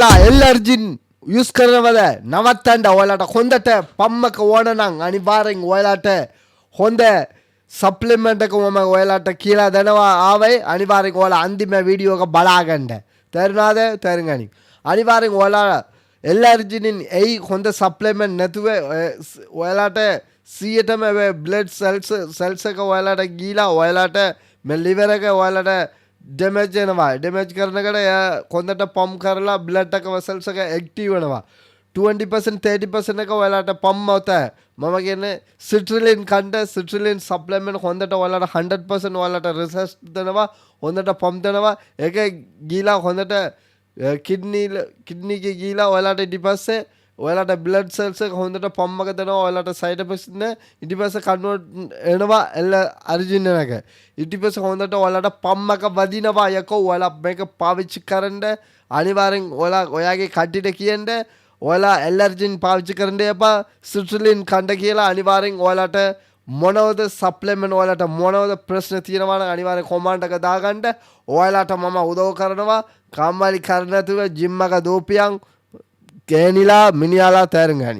එල්ලර්ජින් use කරනවද නවත්තන්න ඔයාලට හොඳට පම්මක ඕන නම් අනිවාර්යෙන් ඔයාලට හොඳ සප්ලිමන්ට් එක මම ඔයාලට කියලා දෙනවා ආවේ අනිවාර්යෙන් ඔයාලා අන්තිම වීඩියෝ එක බලාගන්න තේරුණාද තේරුණානි අනිවාර්යෙන් ඔයාලා එල්ලර්ජිනින් එයි හොඳ සප්ලිමන්ට් නැතුව ඔයාලට 100ටම බ්ලඩ් සෙල්ස් එක ඔයාලට ගිලා ඔයාලට මේ liver එක ඔයාලට ඩැමේජ් වෙනවා ඩැමේජ් කරනකොට හොඳට පම්ප් කරලා බ්ලඩ් එක වෙසල්ස් එක ඇක්ටිව් වෙනවා 20% 30% එක ඔයාලට පම්ප් આવත මම කියන්නේ සිට්‍රිලින් කන්ට සිට්‍රිලින් සප්ලිමන්ට් හොඳට ඔයාලට 100% ඔයාලට රිසර්ච් දෙනවා හොඳට පම්ප් දෙනවා ඒක ගිලා හොඳට කිඩ්නි එක ගිලා ඔයාලට ඊට පස්සේ ඔයාලට බ්ලඩ් සෙල්ස් එක හොඳට පම්ප් එක දෙනවා ඔයාලට සයිඩ් එෆෙක්ට්ස් නෑ ඊට පස්සේ කන්වර්ට් එනවා අර්ජින් එක ඊට පස්සේ හොඳට ඔයාලට පම්ප් එක වදිනවා යකෝ ඔයාලා මේක පාවිච්චි කරන්න අනිවාර්යෙන් ඔයාගේ කට්ටියට කියන්න ඔයාලා එල්ලර්ජින් පාවිච්චි කරන්න එපා සිට්‍රිලින් කන්න කියලා අනිවාර්යෙන් ඔයාලට මොනවද සප්ලිමන්ට් ඔයාලට මොනවද ප්‍රශ්න තියෙනවා නම් අනිවාර්යෙන් කමෙන්ට් එක දාගන්න ඔයාලට මම උදව් කරනවා කම්මැලි කර නැතුව ජිම් එක දෝපියන් ගෑනිලා මිනිහලා තෑරුම් ගනි